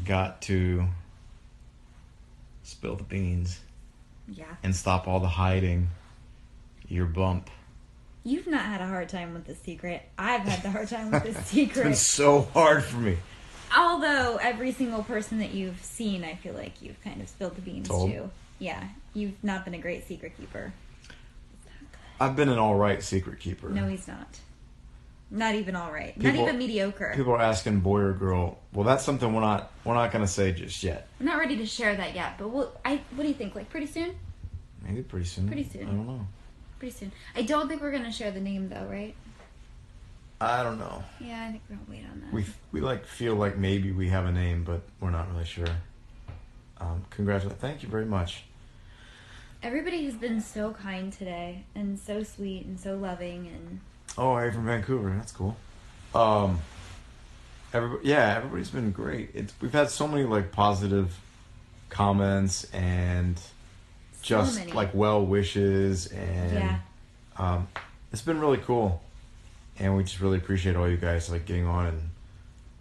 got to spill the beans. Yeah. And stop all the hiding. Your bump. You've not had a hard time with this secret. I've had the hard time with this secret. It's been so hard for me. Although every single person that you've seen, I feel like you've kind of spilled the beans to. Yeah. You've not been a great secret keeper. It's not good. I've been an alright secret keeper. No, he's not. Not even alright. Not even mediocre. People are asking boy or girl. Well, that's something we're not gonna say just yet. We're not ready to share that yet, but what do you think? Like pretty soon? Maybe pretty soon. Pretty soon. I don't know. Pretty soon. I don't think we're gonna share the name though, right? I don't know. Yeah, I think we're gonna wait on that. We like feel like maybe we have a name, but we're not really sure. Congratulations. Thank you very much. Everybody has been so kind today and so sweet and so loving and. Oh, hey, from Vancouver. That's cool. Everybody's been great. We've had so many like positive comments and just like well wishes and it's been really cool. And we just really appreciate all you guys like getting on and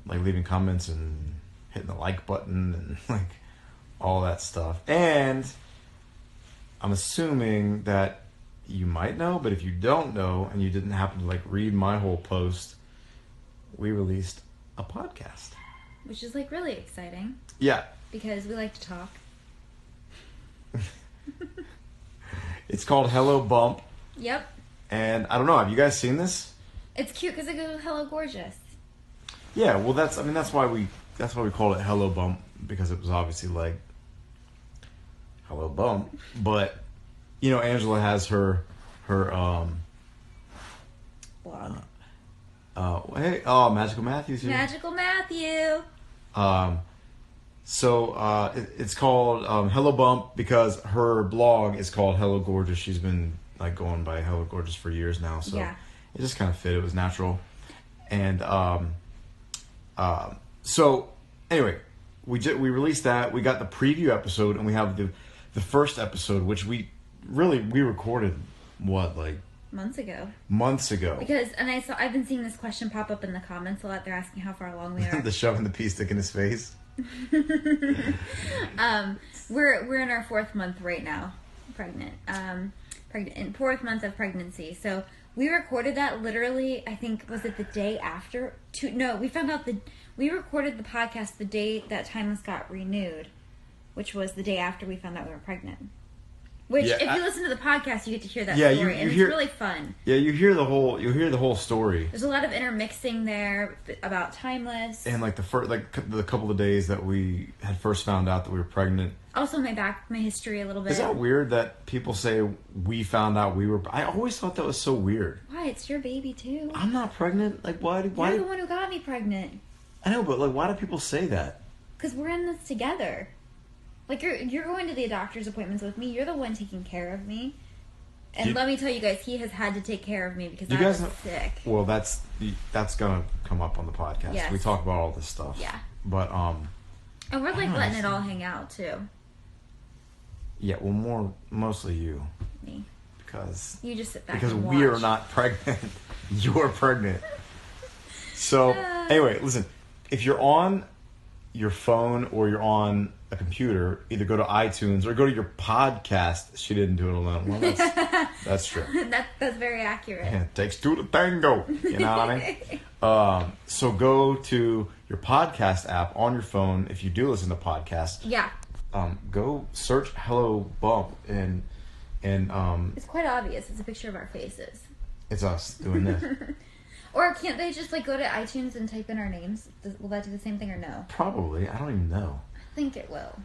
like leaving comments and hitting the like button and like all that stuff. And I'm assuming that you might know, but if you don't know and you didn't happen to like read my whole post, we released a podcast. Which is like really exciting. Yeah. Because we like to talk. It's called Hello Bump. Yep. And I don't know, have you guys seen this? It's cute because it goes with Hello Gorgeous. Yeah, well that's why we called it Hello Bump, because it was obviously like Hello Bump. But you know, Angela has her blog. Magical Matthew's here. Magical Matthew. It's called Hello Bump because her blog is called Hello Gorgeous. She's been like going by Hello Gorgeous for years now, so it just kind of fit. It was natural. And so anyway, we released that. We got the preview episode, and we have the first episode, which we recorded months ago. Because I've been seeing this question pop up in the comments a lot. They're asking how far along we are. The shoving the pea stick in his face. We're in our 4th month right now, pregnant. In 4th month of pregnancy. So we recorded that literally. I think was it the day after? We found out we recorded the podcast the day that Timeless got renewed, which was the day after we found out we were pregnant. Which, if you listen to the podcast, you get to hear that story, and it's really fun. Yeah, you hear the whole story. There's a lot of intermixing there about Timeless, and like the couple of days that we had first found out that we were pregnant. Also, my history a little bit. Is that weird that people say we found out we were? I always thought that was so weird. Why? It's your baby too. I'm not pregnant. Like, why? You're the one who got me pregnant. I know, but like, why do people say that? Because we're in this together. Like, you're going to the doctor's appointments with me. You're the one taking care of me. And let me tell you guys, he has had to take care of me because I was sick. Well, that's going to come up on the podcast. Yes. We talk about all this stuff. Yeah. But, and we're like letting it all hang out, too. Yeah, well, mostly you. Me. Because... You just sit back because and watch. we are not pregnant. You're pregnant. So, anyway, listen. If you're on your phone or you're on a computer, either go to iTunes or go to your podcast. She didn't do it alone. Well, that's true. That's very accurate. Yeah, it takes two to tango. You know what I mean? So go to your podcast app on your phone. If you do listen to podcasts, go search Hello Bump and it's quite obvious. It's a picture of our faces. It's us doing this. Or can't they just like go to iTunes and type in our names? Will that do the same thing or no? Probably. I don't even know. I think it will.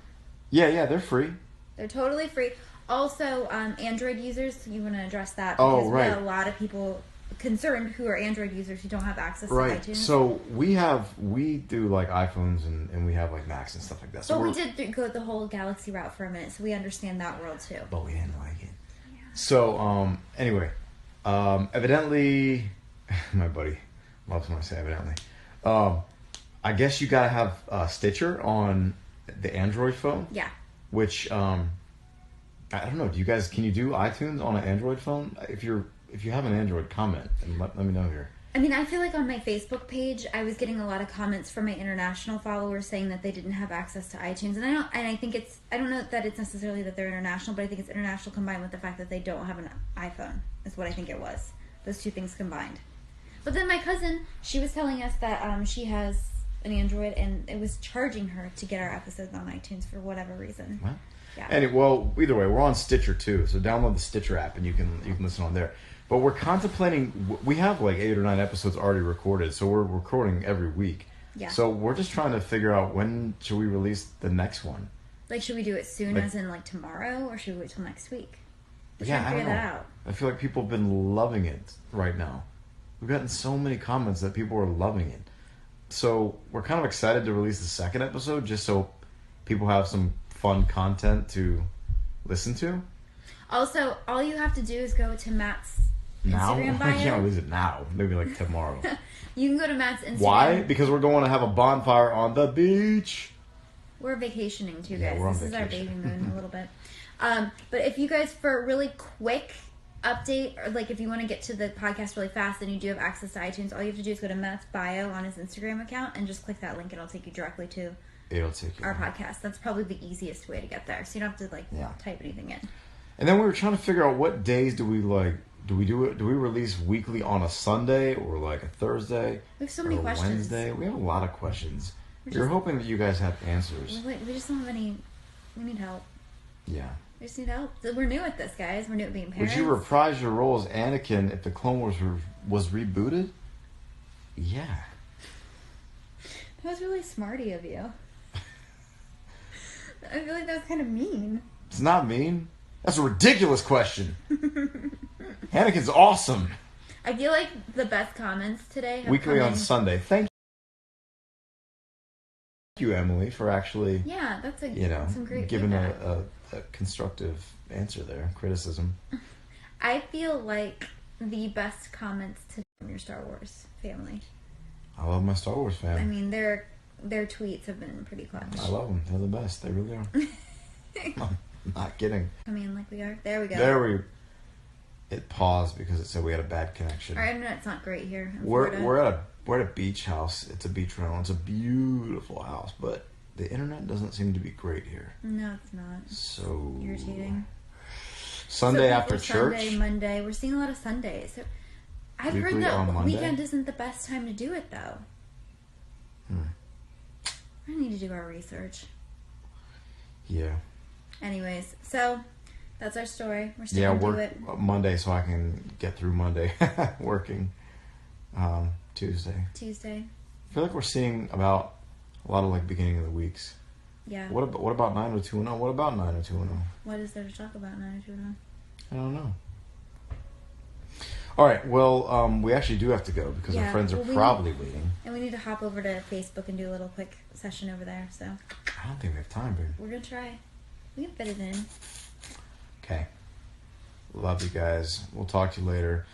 Yeah, they're free. They're totally free. Also, Android users, you want to address that because we have a lot of people concerned who are Android users who don't have access to iTunes. So we do like iPhones and we have like Macs and stuff like that. So we did go the whole Galaxy route for a minute, so we understand that world too. But we didn't like it. Yeah. So anyway, evidently. My buddy loves when I say evidently. I guess you gotta have Stitcher on the Android phone. Yeah. Which I don't know. Can you do iTunes on an Android phone? If you have an Android, comment and let me know here. I mean, I feel like on my Facebook page, I was getting a lot of comments from my international followers saying that they didn't have access to iTunes, and I don't know that it's necessarily that they're international, but I think it's international combined with the fact that they don't have an iPhone. Is what I think it was. Those two things combined. But then my cousin, she was telling us that she has an Android, and it was charging her to get our episodes on iTunes for whatever reason. What? Yeah. Well, either way, we're on Stitcher too, so download the Stitcher app and you can listen on there. But we're contemplating. We have like 8 or 9 episodes already recorded, so we're recording every week. Yeah. So we're just trying to figure out when should we release the next one. Like, should we do it soon, as in like tomorrow, or should we wait till next week? I don't know. That out. I feel like people have been loving it right now. We've gotten so many comments that people are loving it. So we're kind of excited to release the second episode, just so people have some fun content to listen to. Also, all you have to do is go to Matt's Instagram bio. I can't release it now. Maybe like tomorrow. You can go to Matt's Instagram. Why? Because we're going to have a bonfire on the beach. We're vacationing too, guys. Yeah, we're on this vacation. Is our baby moon a little bit. But if you guys, for a really quick update, or like if you want to get to the podcast really fast and you do have access to iTunes, all you have to do is go to Matt's bio on his Instagram account and just click that link. It'll take you directly to our podcast. That's probably the easiest way to get there. So you don't have to type anything in. And then we were trying to figure out what days do we do it? Do we release weekly on a Sunday or like a Thursday? We have so many questions. Wednesday? We have a lot of questions. We're hoping that you guys have answers. We just don't have any. We need help. Yeah. We just need help. We're new at this, guys. We're new at being parents. Would you reprise your role as Anakin if the Clone Wars was rebooted? Yeah. That was really smarty of you. I feel like that was kind of mean. It's not mean. That's a ridiculous question. Anakin's awesome. I feel like the best comments today have weekly on Sunday. Thank you, Emily, for actually that's some great giving a constructive answer there, criticism. I feel like the best comments to from your Star Wars family. I love my Star Wars family. I mean, their tweets have been pretty clutch. I love them. They're the best. They really are. I'm not kidding. I mean, like we are. There we go. It paused because it said we had a bad connection. Our internet's not great here. We're at a beach house. It's a beach rental. It's a beautiful house, but the internet doesn't seem to be great here. No, it's not. So irritating. Sunday after church. Sunday, Monday. We're seeing a lot of Sundays. So I've heard that weekend isn't the best time to do it, though. I need to do our research. Yeah. Anyways, so that's our story. We're sticking to it. Monday, so I can get through Monday. Working Tuesday. I feel like we're seeing about a lot of like beginning of the weeks. Yeah. What about 90210? What about 90210? What is there to talk about 90210? I don't know. All right. Well, we actually do have to go because our friends are probably waiting. And we need to hop over to Facebook and do a little quick session over there. So. I don't think we have time, babe. We're gonna try. We can fit it in. Okay. Love you guys. We'll talk to you later.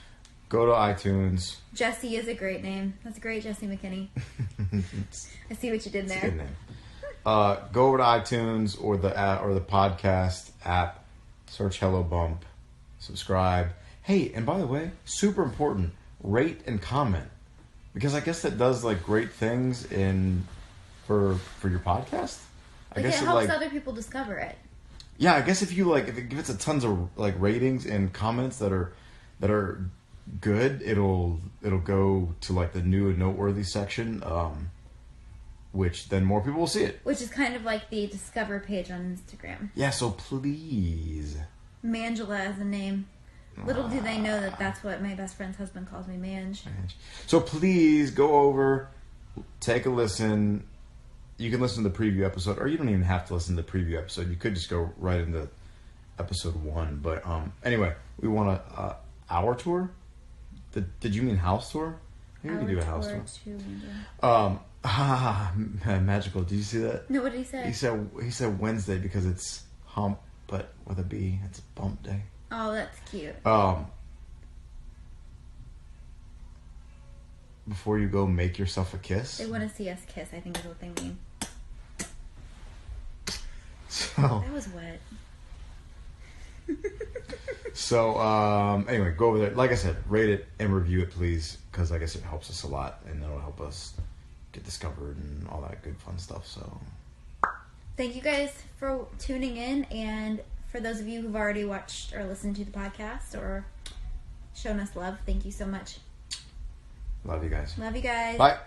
Go to iTunes. Jesse is a great name. That's great, Jesse McKinney. I see what you did there. It's a good name. Go over to iTunes or the podcast app. Search Hello Bump. Subscribe. Hey, and by the way, super important, rate and comment. Because I guess that does like great things for your podcast. I guess it helps other people discover it. Yeah, I guess if it gives it tons of like ratings and comments that are good, it'll go to like the new and noteworthy section, which then more people will see it. Which is kind of like the discover page on Instagram. Yeah, so please. Mangela as a name. Little do they know that that's what my best friend's husband calls me, Mange. So please go over, take a listen. You can listen to the preview episode, or you don't even have to listen to the preview episode. You could just go right into episode 1. But anyway, we want a hour tour. Did you mean house tour? Maybe we could do a house tour. Magical. Did you see that? No, what did he say? He said Wednesday because it's hump, but with a B. It's bump day. Oh, that's cute. Before you go, make yourself a kiss. They want to see us kiss, I think is what they mean. So that was wet. So, anyway, go over there. Like I said, rate it and review it, please, because I guess it helps us a lot, and it'll help us get discovered and all that good fun stuff. So, thank you guys for tuning in, and for those of you who've already watched or listened to the podcast or shown us love, thank you so much. Love you guys. Love you guys. Bye.